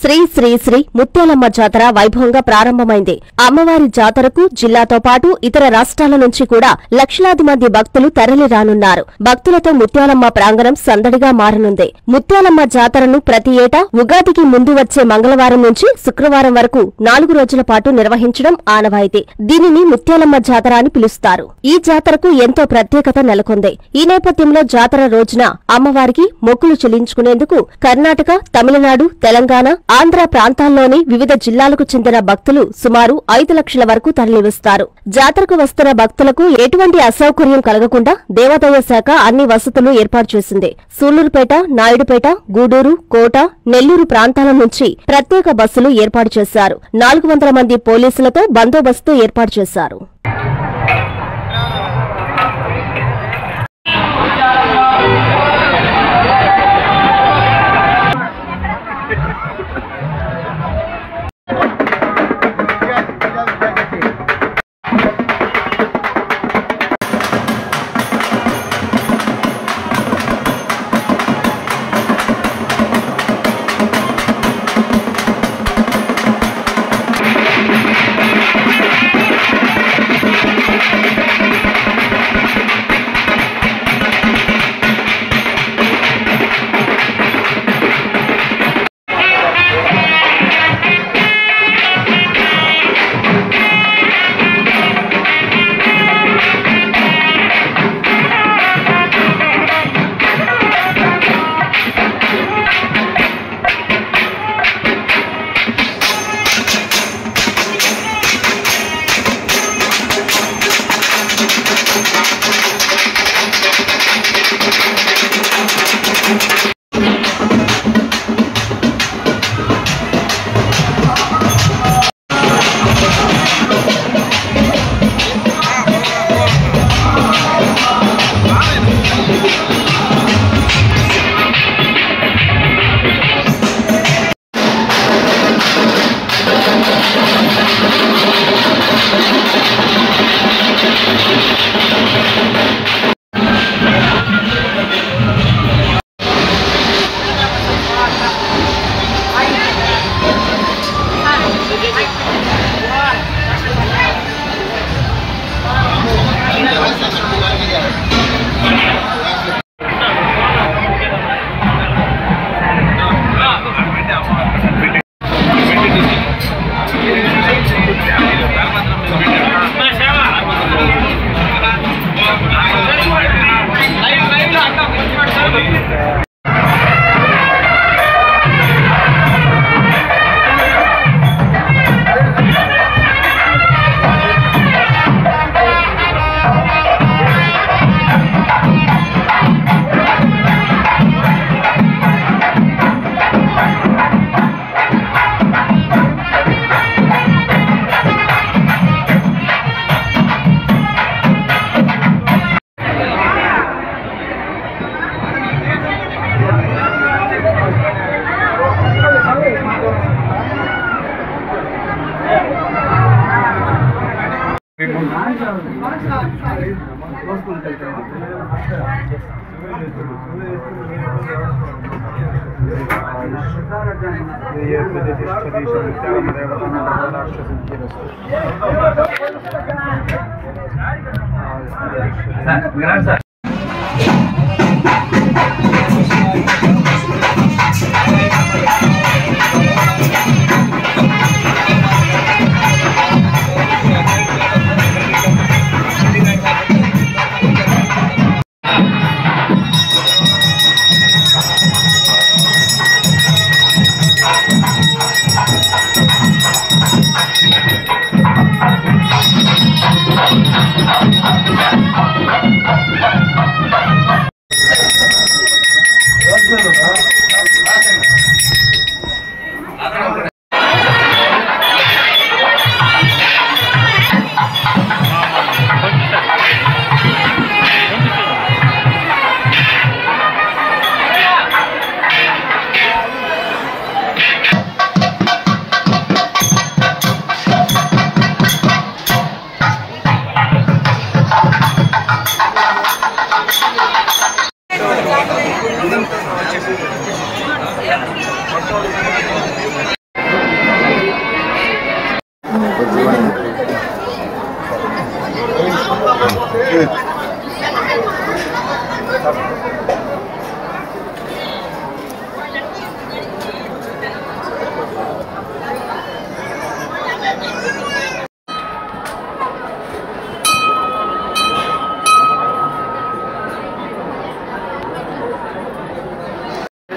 శ్రీ శ్రీ శ్రీ ముత్యాలమ్మ జాతర వైభవంగా ప్రారంభమైంది. అమ్మవారి జాతరకు జిల్లాతో పాటు ఇతర రాష్ట్రాల నుంచి కూడా లక్షలాది మంది భక్తులు తరలిరానున్నారు. భక్తులతో ముత్యాలమ్మ ప్రాంగణం సందడిగా మారనుంది. ముత్యాలమ్మ జాతరను ప్రతి ఏటా ఉగాదికి ముందు వచ్చే మంగళవారం నుంచి శుక్రవారం వరకు 4 రోజుల పాటు నిర్వహించడం ఆనవాయితీ. దీనిని ముత్యాలమ్మ జాతర అని పిలుస్తారు. ఈ జాతరకు ఎంతో ప్రత్యేకత నెలకొంది. ఈ నేపథ్యంలో జాతర రోజున అమ్మవారికి మొక్కులు చెల్లించుకునేందుకు కర్ణాటక, తమిళనాడు, తెలంగాణ, ఆంధ్ర ప్రాంతాల్లోని వివిధ జిల్లాలకు చెందిన భక్తులు సుమారు 5 లక్షల వరకు తరలివస్తారు. జాతరకు వస్తున్న భక్తులకు ఎటువంటి అసౌకర్యం కలగకుండా దేవాదాయ శాఖ అన్ని వసతులు ఏర్పాటు చేసింది. సూళ్లూరుపేట, నాయుడుపేట, గూడూరు, కోట, నెల్లూరు ప్రాంతాల నుంచి ప్రత్యేక బస్సులు ఏర్పాటు చేశారు. 400 మంది పోలీసులతో బందోబస్తు ఏర్పాటు చేశారు.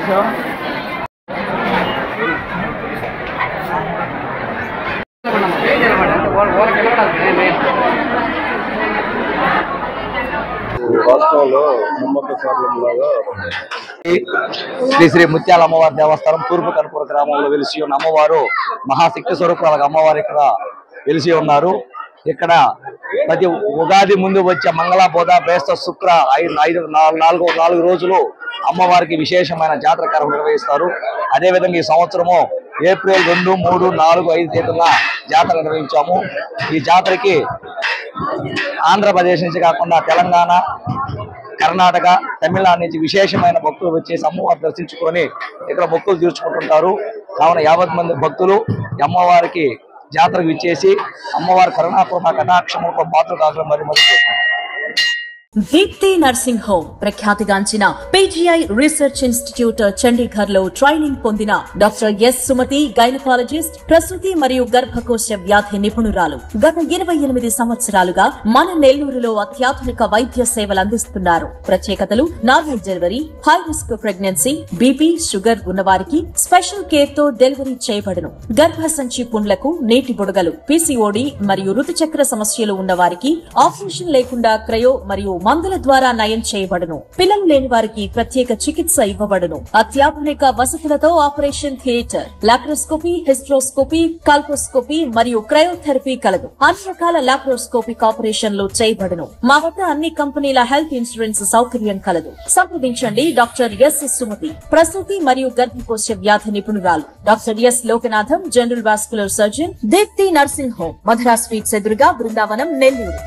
శ్రీ శ్రీ ముత్యాల అమ్మవారి దేవస్థానం తూర్పు కనుపూర గ్రామంలో వెలిసి ఉన్న అమ్మవారు మహాశక్తి స్వరూపాలకు అమ్మవారు ఇక్కడ వెలిసి ఉన్నారు. ఇక్కడ ప్రతి ఉగాది ముందు వచ్చే మంగళ బోధ బేస్త శుక్ర 4 రోజులు అమ్మవారికి విశేషమైన జాతర కార్యక్రమం నిర్వహిస్తారు. అదేవిధంగా ఈ సంవత్సరము ఏప్రిల్ 2, 3, 4, 5 తేదీన జాతర నిర్వహించాము. ఈ జాతరకి ఆంధ్రప్రదేశ్ నుంచి కాకుండా తెలంగాణ, కర్ణాటక, తమిళనాడు నుంచి విశేషమైన భక్తులు వచ్చేసి అమ్మవారిని దర్శించుకొని ఇక్కడ మొక్కులు తీర్చుకుంటుంటారు. కావున 50 మంది భక్తులు అమ్మవారికి జాతరకు ఇచ్చేసి అమ్మవారి కరుణాకృప కటాక్షములతో పాత్రలు కాగలం మరి దీప్తి నర్సింగ్ హోమ్ ప్రఖ్యాతిగాంచిన PGI రీసెర్చ్ ఇన్స్టిట్యూట్ చండీగఢ్ లో ట్రైనింగ్ పొందిన డాక్టర్ ఎస్ సుమతి గైనకాలజిస్ట్, ప్రసూతి మరియు గర్భకోశ వ్యాధి నిపుణురాలు. గత 28 సంవత్సరాలుగా మన నెల్లూరులో అత్యాధునిక వైద్య సేవలు అందిస్తున్నారు. ప్రత్యేకతలు: normal delivery, high risk pregnancy, BP, sugar ఉన్నవారికి స్పెషల్ కేర్ తో డెలివరీ చేయబడును. గర్భసంచి పుండ్లకు, నీటి బుడగలు, PCOD మరియు ఋతుచక్ర సమస్యలు ఉన్నవారికి ఆపరేషన్ లేకుండా క్రయో మరియు మందుల ద్వారా నయం చేయబడును. పిల్లలు లేని వారికి ప్రత్యేక చికిత్స ఇవ్వబడును. అత్యాధునిక వసతులతో operation theatre, laparoscopy, hysteroscopy, colposcopy మరియు క్రయోథెరపీ కలదు. అన్ని రకాల లాప్రోస్కోపిక్ ఆపరేషన్లు చేయబడును. మా వద్ద అన్ని కంపెనీల హెల్త్ ఇన్సూరెన్స్ సౌకర్యం కలదు. సంప్రదించండి డాక్టర్ ఎస్ సుమతి, ప్రసూతి మరియు గర్భకోశ వ్యాధి నిపుణురాలు. Doctor S Lokanatham, general vascular surgeon, Deepti nursing home, Madhura sweets ఎదురుగా, బృందావనం, నెల్లూరు.